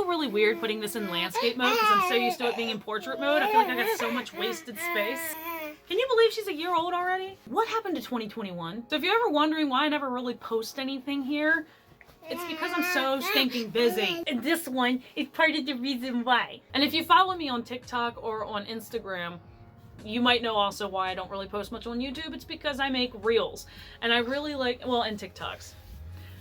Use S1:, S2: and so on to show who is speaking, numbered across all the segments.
S1: Really weird putting this in landscape mode because I'm so used to it being in portrait mode. I feel like I got so much wasted space. Can you believe she's a year old already? What happened to 2021? So if you're ever wondering why I never really post anything here, it's because I'm so stinking busy. And this one is part of the reason why. And if you follow me on TikTok or on Instagram, you might know also why I don't really post much on YouTube. It's because I make reels. And I really like, well, and TikToks.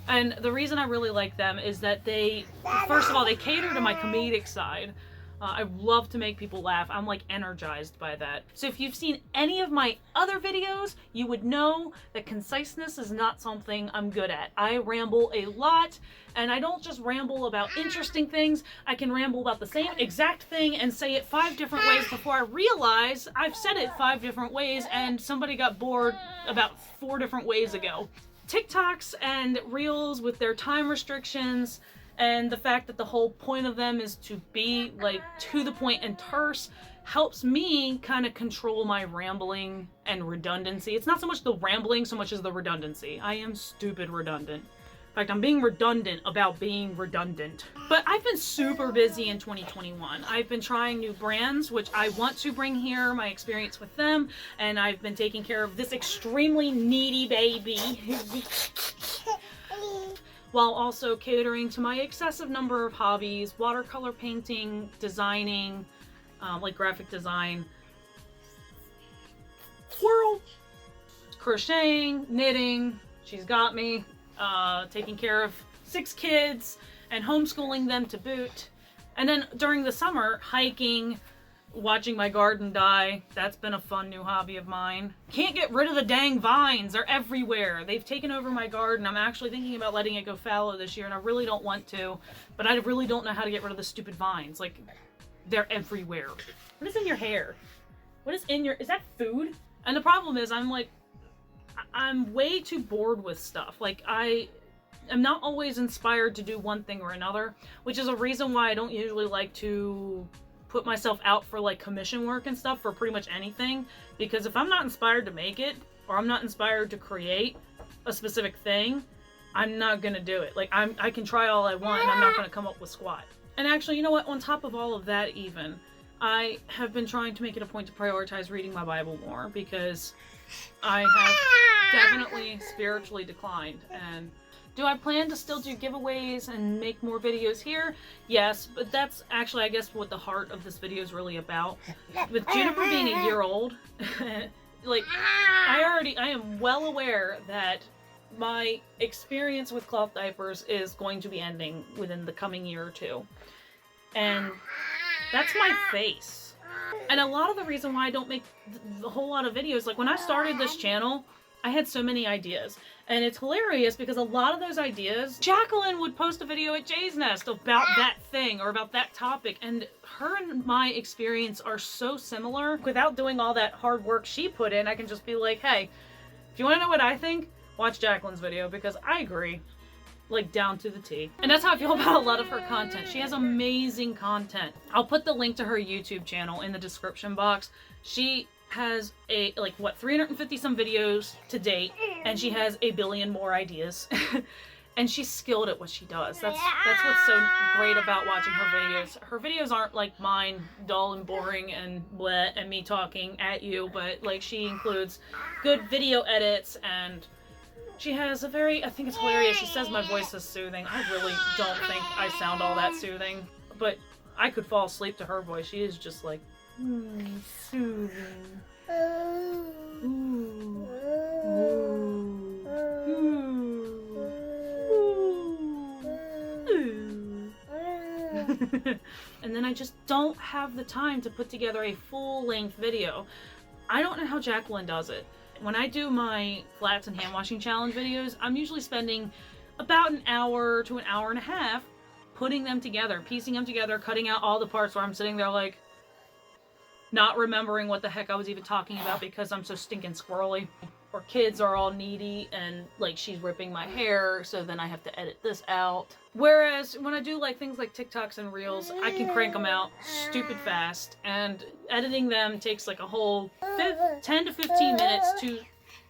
S1: And the reason I really like them is that they, first of all, they cater to my comedic side. I love to make people laugh. I'm like energized by that. So if you've seen any of my other videos, you would know that conciseness is not something I'm good at. I ramble a lot, and I don't just ramble about interesting things. I can ramble about the same exact thing and say it 5 different ways before I realize I've said it 5 different ways and somebody got bored about 4 different ways ago. TikToks and Reels with their time restrictions and the fact that the whole point of them is to be like to the point and terse helps me kind of control my rambling and redundancy. It's not so much the rambling so much as the redundancy. I am stupid redundant. In fact, I'm being redundant about being redundant. But I've been super busy in 2021. I've been trying new brands, which I want to bring here, my experience with them, and I've been taking care of this extremely needy baby. While also catering to my excessive number of hobbies, watercolor painting, designing, like graphic design, squirrel, crocheting, knitting, she's got me, taking care of 6 kids and homeschooling them to boot. And then during the summer, hiking, watching my garden die. That's been a fun new hobby of mine. Can't get rid of the dang vines. They're everywhere. They've taken over my garden. I'm actually thinking about letting it go fallow this year, and I really don't want to, but I really don't know how to get rid of the stupid vines. Like, they're everywhere. What is in your hair? What is in your... Is that food? And the problem is, I'm way too bored with stuff. Like, I'm not always inspired to do one thing or another, which is a reason why I don't usually like to put myself out for like commission work and stuff for pretty much anything, because if I'm not inspired to make it, or I'm not inspired to create a specific thing, I'm not gonna do it. Like, I can try all I want and I'm not gonna come up with squat. And actually, you know what, on top of all of that even, I have been trying to make it a point to prioritize reading my Bible more, because I have definitely spiritually declined. And do I plan to still do giveaways and make more videos here? Yes, but that's actually, I guess, what the heart of this video is really about. With Juniper being a year old, like, I am well aware that my experience with cloth diapers is going to be ending within the coming year or 2. And that's my face. And a lot of the reason why I don't make the whole lot of videos, like when I started this channel, I had so many ideas. And it's hilarious because a lot of those ideas, Jacqueline would post a video at Jay's Nest about that thing or about that topic, and her and my experience are so similar. Without doing all that hard work she put in, I can just be like, hey, if you want to know what I think, watch Jacqueline's video, because I agree, like down to the T. And that's how I feel about a lot of her content. She has amazing content. I'll put the link to her YouTube channel in the description box. She has 350 some videos to date, and she has a billion more ideas. And she's skilled at what she does. That's what's so great about watching her videos. Her videos aren't like mine, dull and boring and bleh, and me talking at you, but like she includes good video edits, and she has a very, I think it's hilarious, she says my voice is soothing. I really don't think I sound all that soothing, but I could fall asleep to her voice. She is just like, soothing. And then I just don't have the time to put together a full-length video. I don't know how Jacqueline does it. When I do my flats and hand washing challenge videos, I'm usually spending about an hour to an hour and a half putting them together, piecing them together, cutting out all the parts where I'm sitting there like not remembering what the heck I was even talking about because I'm so stinking squirrely. Or kids are all needy and like she's ripping my hair, so then I have to edit this out. Whereas when I do like things like TikToks and Reels, I can crank them out stupid fast, and editing them takes like a whole 10 to 15 minutes to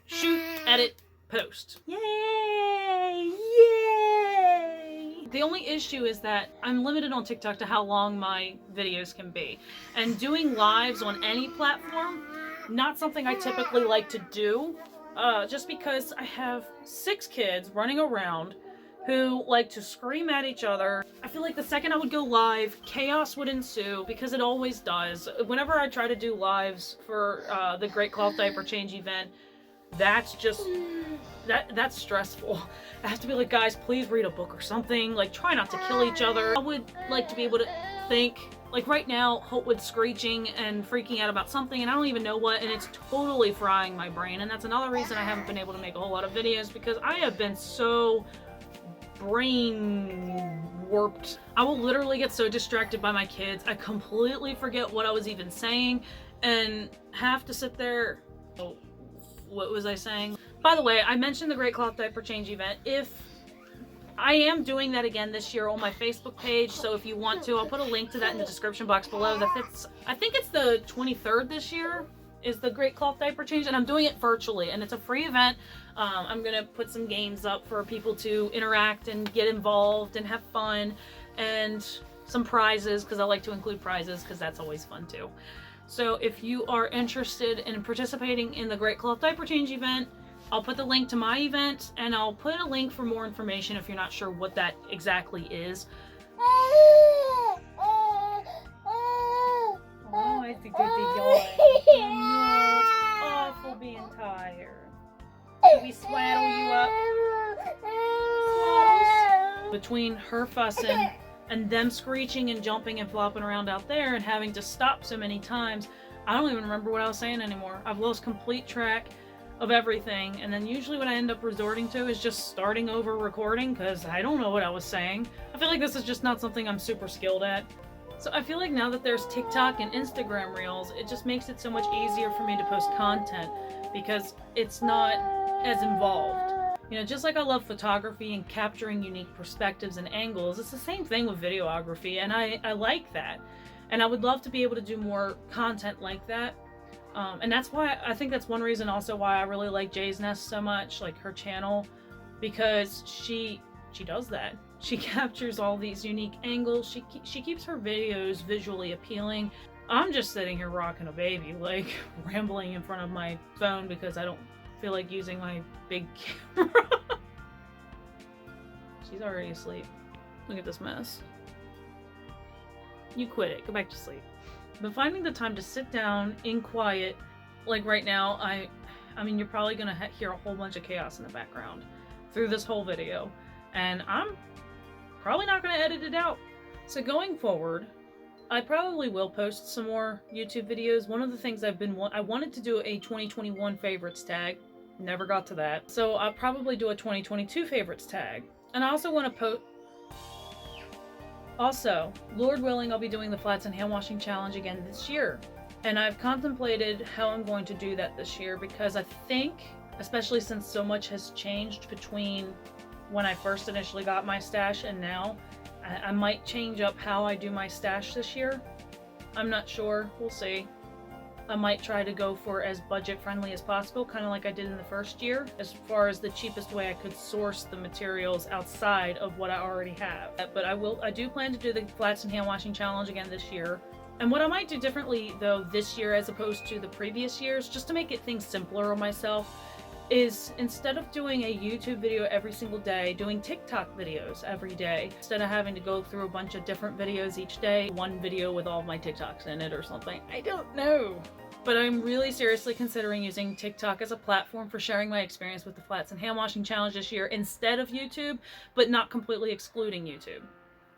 S1: shoot, edit, post. Yay! Yay! The only issue is that I'm limited on TikTok to how long my videos can be. And doing lives on any platform, not something I typically like to do, just because I have 6 kids running around who like to scream at each other. I feel like the second I would go live, chaos would ensue, because it always does. Whenever I try to do lives for the Great Cloth Diaper Change event, that's just, that's stressful. I have to be like, guys, please read a book or something. Like, try not to kill each other. I would like to be able to think, like right now, Holtwood's screeching and freaking out about something, and I don't even know what, and it's totally frying my brain. And that's another reason I haven't been able to make a whole lot of videos, because I have been so brain warped. I will literally get so distracted by my kids, I completely forget what I was even saying, and have to sit there. Oh, what was I saying? By the way, I mentioned the Great Cloth Diaper Change event. If I am doing that again this year on my Facebook page, so if you want to, I'll put a link to that in the description box below. I think it's the 23rd this year is the Great Cloth Diaper Change, and I'm doing it virtually, and it's a free event. I'm gonna put some games up for people to interact and get involved and have fun, and some prizes, because I like to include prizes, because that's always fun too. So if you are interested in participating in the Great Cloth Diaper Change event, I'll put the link to my event, and I'll put a link for more information if you're not sure what that exactly is. Oh, I think they're yawn. It's awful being tired. Should we swaddle you up? Swaddles. Between her fussing and them screeching and jumping and flopping around out there and having to stop so many times, I don't even remember what I was saying anymore. I've lost complete track of everything, and then usually what I end up resorting to is just starting over recording, because I don't know what I was saying. I feel like this is just not something I'm super skilled at. So I feel like now that there's TikTok and Instagram Reels, it just makes it so much easier for me to post content, because it's not as involved. You know, just like I love photography and capturing unique perspectives and angles, it's the same thing with videography, and I like that. And I would love to be able to do more content like that. And that's why, I think that's one reason also why I really like Jay's Nest so much, like her channel, because she does that. She captures all these unique angles. She keeps her videos visually appealing. I'm just sitting here rocking a baby, like rambling in front of my phone because I don't feel like using my big camera. She's already asleep. Look at this mess. You quit it. Go back to sleep. But finding the time to sit down in quiet, like right now, I mean, you're probably gonna hear a whole bunch of chaos in the background through this whole video, and I'm probably not gonna edit it out. So going forward, I probably will post some more YouTube videos. One of the things I wanted to do a 2021 favorites tag, never got to that. So I'll probably do a 2022 favorites tag. And I also want to Also, Lord willing, I'll be doing the Flats and Hand Washing Challenge again this year. And I've contemplated how I'm going to do that this year, because I think, especially since so much has changed between when I first initially got my stash and now, I might change up how I do my stash this year. I'm not sure. We'll see. I might try to go for as budget friendly as possible, kind of like I did in the first year, as far as the cheapest way I could source the materials outside of what I already have. But I do plan to do the Flats and Hand Washing Challenge again this year. And what I might do differently though this year as opposed to the previous years, just to make things simpler on myself, is instead of doing a YouTube video every single day, doing TikTok videos every day. Instead of having to go through a bunch of different videos each day, one video with all of my TikToks in it or something. I don't know. But I'm really seriously considering using TikTok as a platform for sharing my experience with the Flats and Hand Washing Challenge this year instead of YouTube, but not completely excluding YouTube.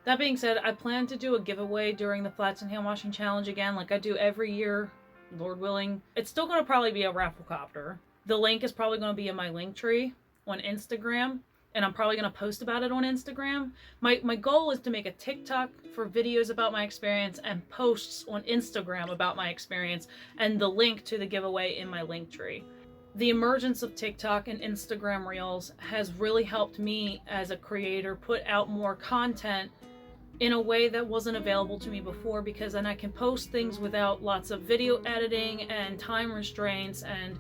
S1: That being said, I plan to do a giveaway during the Flats and Hand Washing Challenge again, like I do every year, Lord willing. It's still going to probably be a Rafflecopter. The link is probably going to be in my link tree on Instagram, and I'm probably going to post about it on Instagram. My goal is to make a TikTok for videos about my experience and posts on Instagram about my experience, and the link to the giveaway in my link tree. The emergence of TikTok and Instagram Reels has really helped me as a creator put out more content in a way that wasn't available to me before, because then I can post things without lots of video editing and time restraints, and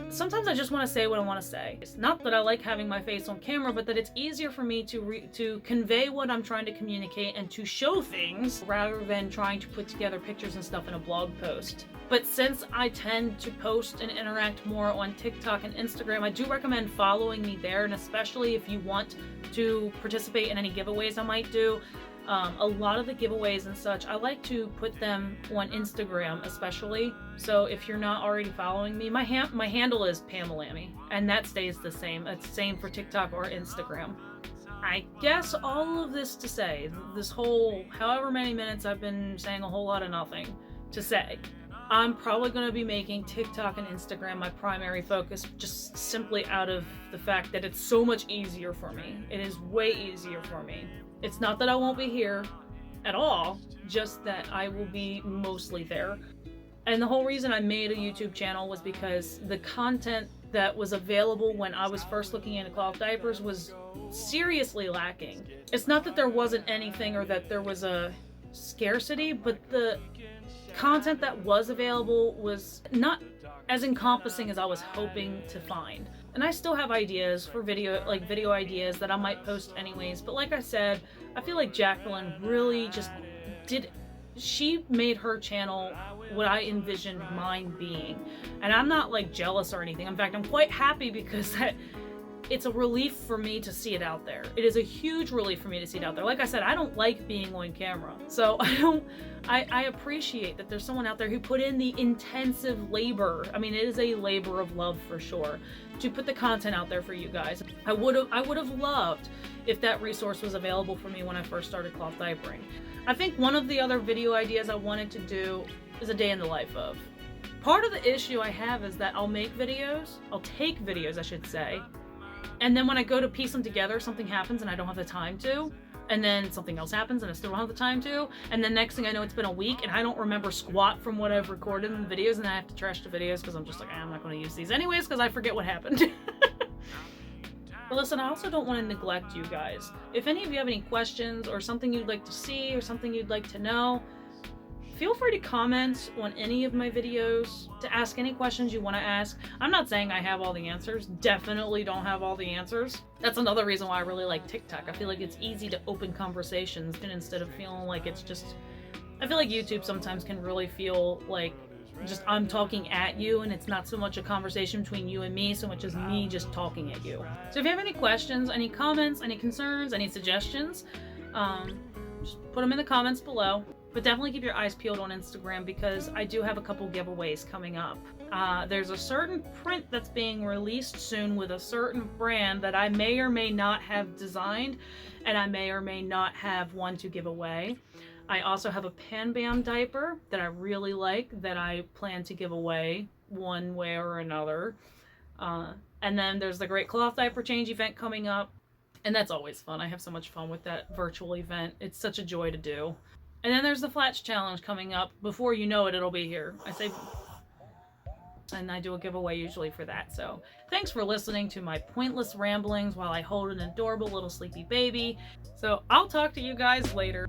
S1: Sometimes I just want to say what I want to say. It's not that I like having my face on camera, but that it's easier for me to convey what I'm trying to communicate and to show things rather than trying to put together pictures and stuff in a blog post. But since I tend to post and interact more on TikTok and Instagram, I do recommend following me there, and especially if you want to participate in any giveaways I might do. A lot of the giveaways and such, I like to put them on Instagram especially. So if you're not already following me, my handle is Pamelami, and that stays the same. It's the same for TikTok or Instagram. I guess all of this to say, this whole however many minutes I've been saying a whole lot of nothing to say, I'm probably going to be making TikTok and Instagram my primary focus, just simply out of the fact that it's so much easier for me. It is way easier for me. It's not that I won't be here at all, just that I will be mostly there. And the whole reason I made a YouTube channel was because the content that was available when I was first looking into cloth diapers was seriously lacking. It's not that there wasn't anything or that there was a scarcity, but the content that was available was not as encompassing as I was hoping to find. And I still have ideas for video ideas that I might post anyways, but like I said, I feel like Jacqueline really just she made her channel what I envisioned mine being. And I'm not like jealous or anything. In fact, I'm quite happy because it's a relief for me to see it out there. It is a huge relief for me to see it out there. Like I said, I don't like being on camera. So I appreciate that there's someone out there who put in the intensive labor. I mean, it is a labor of love for sure to put the content out there for you guys. I would have loved if that resource was available for me when I first started cloth diapering. I think one of the other video ideas I wanted to do is a day in the life of. Part of the issue I have is that I'll take videos, I should say, and then when I go to piece them together, something happens and I don't have the time to, and then something else happens and I still don't have the time to, and then next thing I know it's been a week and I don't remember squat from what I've recorded in the videos, and I have to trash the videos because I'm just like, I'm not going to use these anyways because I forget what happened. But listen, I also don't want to neglect you guys. If any of you have any questions or something you'd like to see or something you'd like to know, feel free to comment on any of my videos, to ask any questions you want to ask. I'm not saying I have all the answers. Definitely don't have all the answers. That's another reason why I really like TikTok. I feel like it's easy to open conversations, and instead of feeling like it's just... I feel like YouTube sometimes can really feel like just I'm talking at you, and it's not so much a conversation between you and me, so much as me just talking at you. So if you have any questions, any comments, any concerns, any suggestions, just put them in the comments below. But definitely keep your eyes peeled on Instagram because I do have a couple giveaways coming up. There's a certain print that's being released soon with a certain brand that I may or may not have designed, and I may or may not have one to give away. I also have a Pan Bam diaper that I really like that I plan to give away one way or another. And then there's the Great Cloth Diaper Change event coming up, and that's always fun. I have so much fun with that virtual event. It's such a joy to do. And then there's the Flats Challenge coming up. Before you know it, it'll be here. And I do a giveaway usually for that. So thanks for listening to my pointless ramblings while I hold an adorable little sleepy baby. So I'll talk to you guys later.